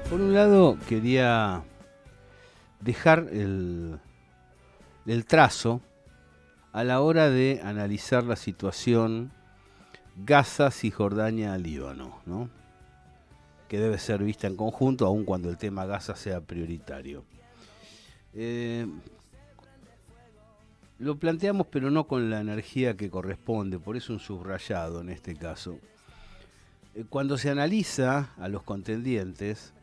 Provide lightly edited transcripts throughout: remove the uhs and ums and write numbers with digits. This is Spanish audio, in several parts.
Por un lado, quería dejar el trazo a la hora de analizar la situación Gaza, Cisjordania, Líbano, ¿no? Que debe ser vista en conjunto, aun cuando el tema Gaza sea prioritario. Lo planteamos, pero no con la energía que corresponde, por eso un subrayado en este caso. Cuando se analiza a los contendientes,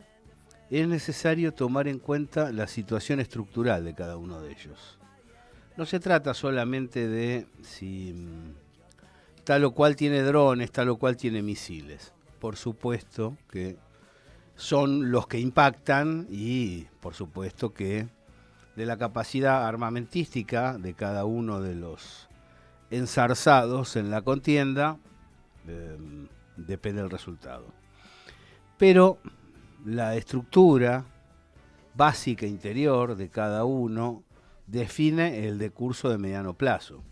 es necesario tomar en cuenta la situación estructural de cada uno de ellos. No se trata solamente de si tal o cual tiene drones, tal o cual tiene misiles. Por supuesto que son los que impactan y por supuesto que de la capacidad armamentística de cada uno de los enzarzados en la contienda eh, depende el resultado. Pero la estructura básica interior de cada uno define el decurso de mediano plazo.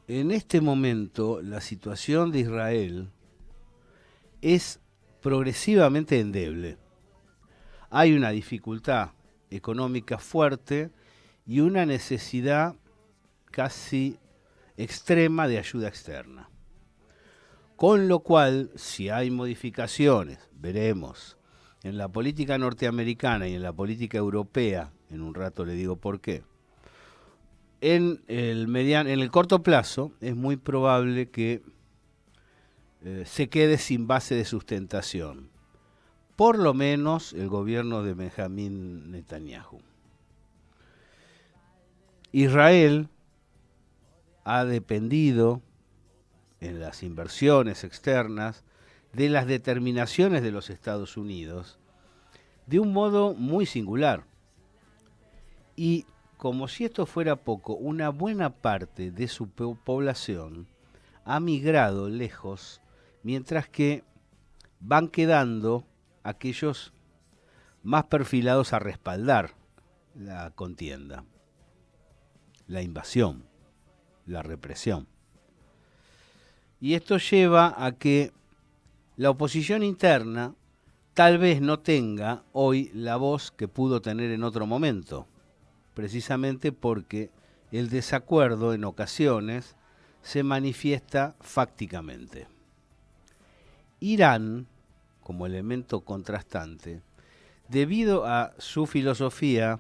En este momento, la situación de Israel es progresivamente endeble. Hay una dificultad económica fuerte y una necesidad casi extrema de ayuda externa. Con lo cual, si hay modificaciones, veremos, en la política norteamericana y en la política europea, en un rato le digo por qué, en el corto plazo es muy probable que se quede sin base de sustentación. Por lo menos el gobierno de Benjamín Netanyahu. Israel ha dependido en las inversiones externas de las determinaciones de los Estados Unidos de un modo muy singular. Y como si esto fuera poco, una buena parte de su población ha migrado lejos, mientras que van quedando aquellos más perfilados a respaldar la contienda, la invasión, la represión. Y esto lleva a que la oposición interna tal vez no tenga hoy la voz que pudo tener en otro momento, precisamente porque el desacuerdo en ocasiones se manifiesta fácticamente. Irán, como elemento contrastante, debido a su filosofía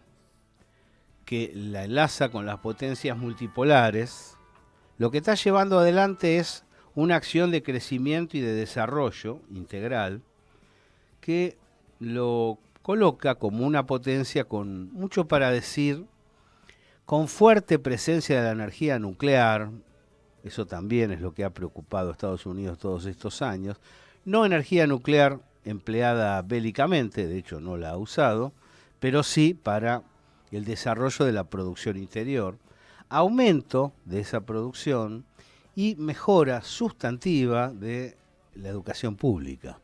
que la enlaza con las potencias multipolares, lo que está llevando adelante es una acción de crecimiento y de desarrollo integral que lo coloca como una potencia con mucho para decir, con fuerte presencia de la energía nuclear. Eso también es lo que ha preocupado a Estados Unidos todos estos años. No energía nuclear empleada bélicamente, de hecho no la ha usado, pero sí para el desarrollo de la producción interior, aumento de esa producción y mejora sustantiva de la educación pública,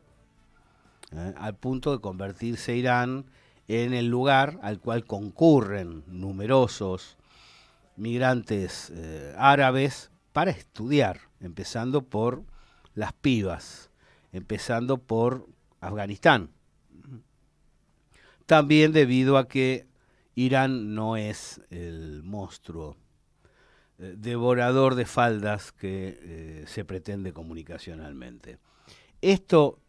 al punto de convertirse Irán en el lugar al cual concurren numerosos migrantes árabes para estudiar, empezando por las pibas, empezando por Afganistán. También debido a que Irán no es el monstruo devorador de faldas que se pretende comunicacionalmente. Esto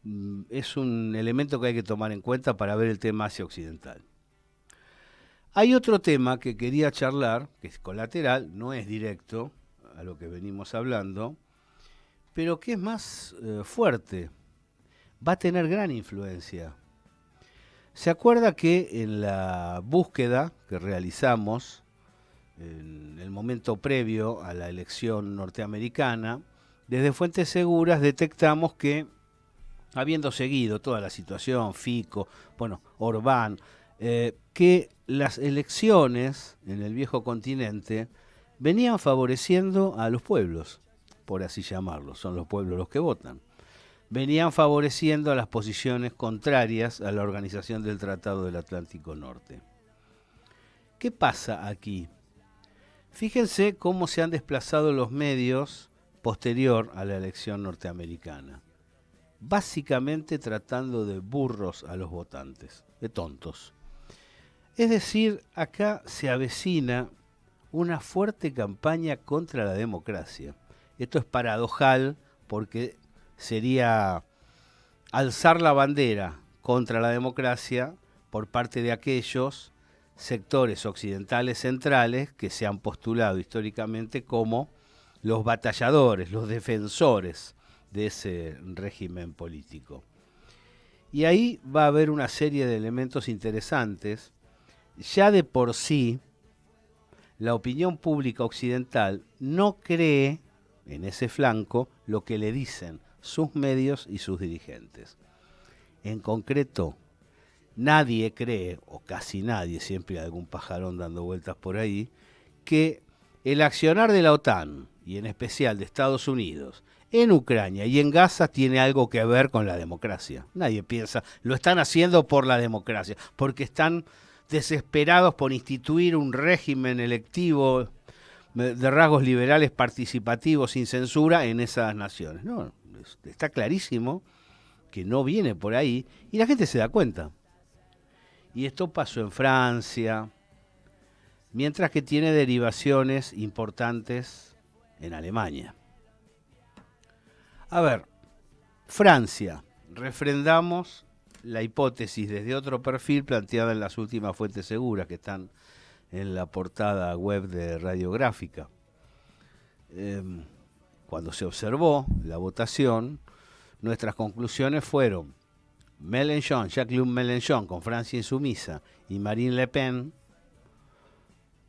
es un elemento que hay que tomar en cuenta para ver el tema Asia Occidental. Hay otro tema que quería charlar, que es colateral, no es directo a lo que venimos hablando, pero que es más fuerte, va a tener gran influencia. ¿Se acuerda que en la búsqueda que realizamos en el momento previo a la elección norteamericana, desde fuentes seguras detectamos que, habiendo seguido toda la situación, Fico, bueno, Orbán, que las elecciones en el viejo continente venían favoreciendo a los pueblos, por así llamarlos, son los pueblos los que votan. Venían favoreciendo a las posiciones contrarias a la organización del Tratado del Atlántico Norte. ¿Qué pasa aquí? Fíjense cómo se han desplazado los medios posterior a la elección norteamericana. básicamente tratando de burros a los votantes, de tontos. Es decir, acá se avecina una fuerte campaña contra la democracia. Esto es paradojal porque sería alzar la bandera contra la democracia por parte de aquellos sectores occidentales centrales que se han postulado históricamente como los batalladores, los defensores de ese régimen político. Y ahí va a haber una serie de elementos interesantes. Ya de por sí, la opinión pública occidental no cree en ese flanco lo que le dicen sus medios y sus dirigentes. En concreto, nadie cree, o casi nadie, siempre hay algún pajarón dando vueltas por ahí, que el accionar de la OTAN, y en especial de Estados Unidos, en Ucrania y en Gaza tiene algo que ver con la democracia. Nadie piensa, lo están haciendo por la democracia, porque están desesperados por instituir un régimen electivo de rasgos liberales participativos sin censura en esas naciones. No, está clarísimo que no viene por ahí y la gente se da cuenta. Y esto pasó en Francia, mientras que tiene derivaciones importantes en Alemania. A ver, Francia, refrendamos la hipótesis desde otro perfil planteada en las últimas fuentes seguras que están en la portada web de Radiográfica. Cuando se observó la votación, nuestras conclusiones fueron Mélenchon, Jacques Mélenchon con Francia insumisa y Marine Le Pen,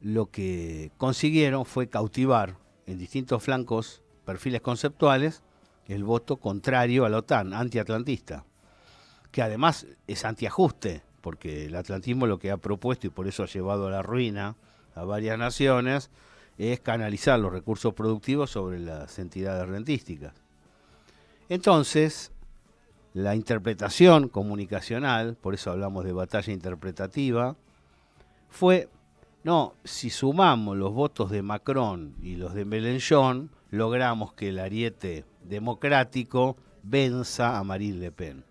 lo que consiguieron fue cautivar en distintos flancos, perfiles conceptuales, el voto contrario a la OTAN, antiatlantista, que además es antiajuste, porque el atlantismo lo que ha propuesto, y por eso ha llevado a la ruina a varias naciones, es canalizar los recursos productivos sobre las entidades rentísticas. Entonces, la interpretación comunicacional, por eso hablamos de batalla interpretativa, fue, no, si sumamos los votos de Macron y los de Mélenchon, logramos que el ariete democrático venza a Marine Le Pen.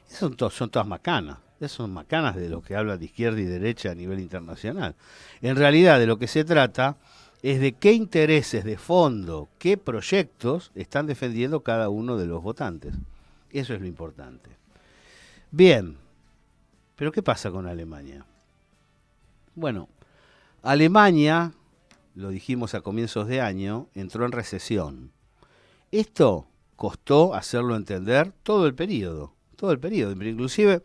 Son todas macanas. Esas son macanas de lo que hablan de izquierda y derecha a nivel internacional. En realidad, de lo que se trata es de qué intereses de fondo, qué proyectos están defendiendo cada uno de los votantes. Eso es lo importante. Bien, pero ¿qué pasa con Alemania? Bueno, Alemania, lo dijimos a comienzos de año, entró en recesión. Esto costó hacerlo entender todo el periodo, pero inclusive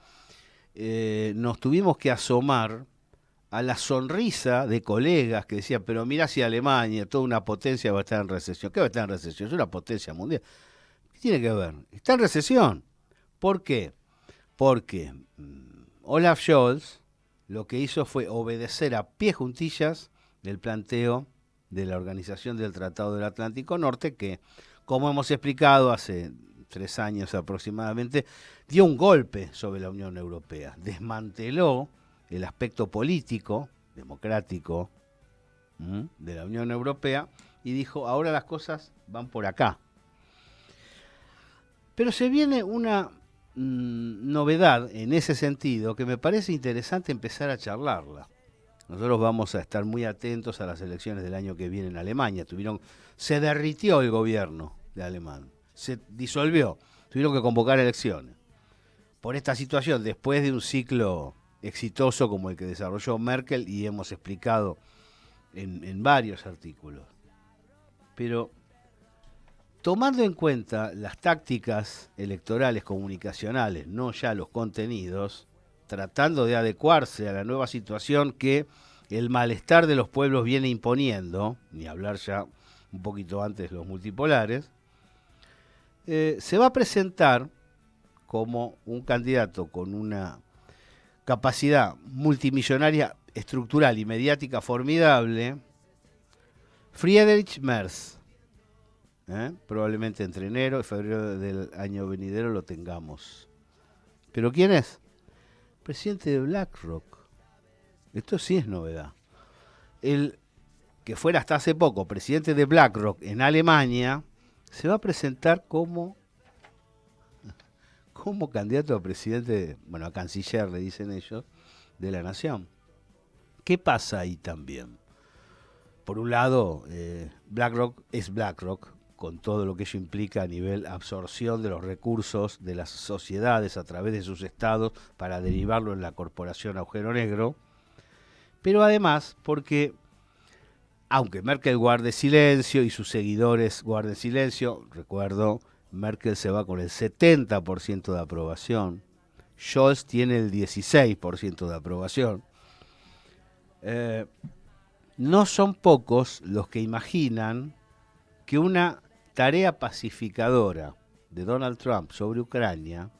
nos tuvimos que asomar a la sonrisa de colegas que decían, pero mirá si Alemania, toda una potencia, va a estar en recesión. ¿Qué va a estar en recesión? Es una potencia mundial. ¿Qué tiene que ver? Está en recesión. ¿Por qué? Porque Olaf Scholz lo que hizo fue obedecer a pie juntillas del planteo de la Organización del Tratado del Atlántico Norte, que, como hemos explicado hace 3 años aproximadamente, dio un golpe sobre la Unión Europea, desmanteló el aspecto político, democrático de la Unión Europea y dijo, ahora las cosas van por acá. Pero se viene una novedad en ese sentido que me parece interesante empezar a charlarla. Nosotros vamos a estar muy atentos a las elecciones del año que viene en Alemania. Se derritió el gobierno de alemán, se disolvió, tuvieron que convocar elecciones. Por esta situación, después de un ciclo exitoso como el que desarrolló Merkel, y hemos explicado en varios artículos. Pero tomando en cuenta las tácticas electorales comunicacionales, no ya los contenidos, tratando de adecuarse a la nueva situación que el malestar de los pueblos viene imponiendo, ni hablar ya un poquito antes los multipolares, se va a presentar como un candidato con una capacidad multimillonaria, estructural y mediática formidable, Friedrich Merz. Probablemente entre enero y febrero del año venidero lo tengamos. ¿Pero quién es? Presidente de BlackRock. Esto sí es novedad. El que fuera hasta hace poco presidente de BlackRock en Alemania se va a presentar como como candidato a presidente, bueno, a canciller le dicen ellos, de la nación. ¿Qué pasa ahí también? Por un lado, BlackRock es BlackRock, con todo lo que ello implica a nivel absorción de los recursos de las sociedades a través de sus estados para derivarlo en la corporación agujero negro, pero además porque, aunque Merkel guarde silencio y sus seguidores guarden silencio, recuerdo, Merkel se va con el 70% de aprobación, Scholz tiene el 16% de aprobación, no son pocos los que imaginan que una tarea pacificadora de Donald Trump sobre Ucrania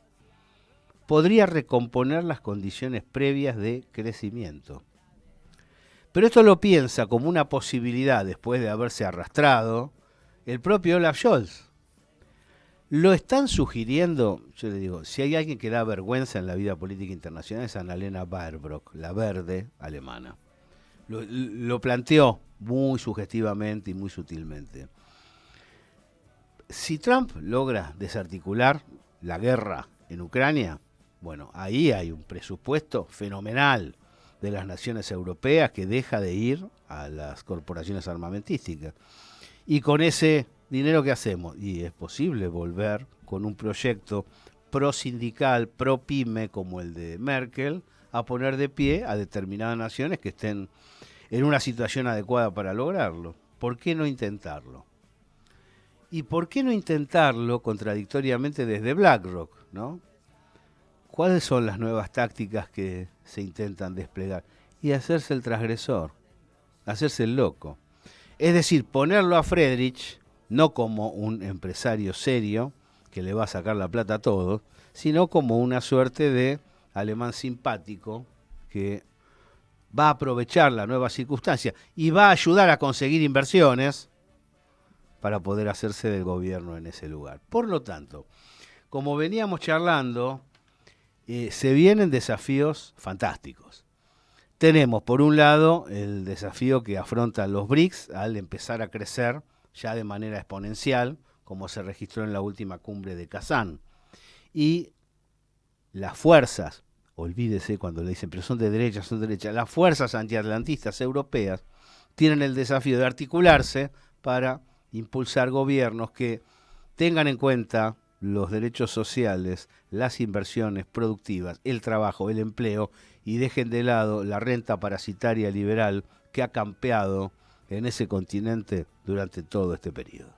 podría recomponer las condiciones previas de crecimiento. Pero esto lo piensa como una posibilidad después de haberse arrastrado el propio Olaf Scholz. Lo están sugiriendo, yo le digo, si hay alguien que da vergüenza en la vida política internacional es Annalena Baerbock, la verde alemana. Lo planteó muy sugestivamente y muy sutilmente. Si Trump logra desarticular la guerra en Ucrania, bueno, ahí hay un presupuesto fenomenal de las naciones europeas que deja de ir a las corporaciones armamentísticas. Y con ese dinero, ¿qué hacemos? Y es posible volver con un proyecto pro-sindical, pro-pyme como el de Merkel, a poner de pie a determinadas naciones que estén en una situación adecuada para lograrlo. ¿Por qué no intentarlo? ¿Y por qué no intentarlo contradictoriamente desde BlackRock, ¿no? ¿Cuáles son las nuevas tácticas que se intentan desplegar? Y hacerse el transgresor, hacerse el loco. Es decir, ponerlo a Friedrich no como un empresario serio que le va a sacar la plata a todos, sino como una suerte de alemán simpático que va a aprovechar la nueva circunstancia y va a ayudar a conseguir inversiones para poder hacerse del gobierno en ese lugar. Por lo tanto, como veníamos charlando, se vienen desafíos fantásticos. Tenemos, por un lado, el desafío que afrontan los BRICS al empezar a crecer ya de manera exponencial, como se registró en la última cumbre de Kazán. Y las fuerzas, olvídese cuando le dicen, pero son de derecha, las fuerzas antiatlantistas europeas tienen el desafío de articularse para impulsar gobiernos que tengan en cuenta los derechos sociales, las inversiones productivas, el trabajo, el empleo, y dejen de lado la renta parasitaria liberal que ha campeado en ese continente durante todo este periodo.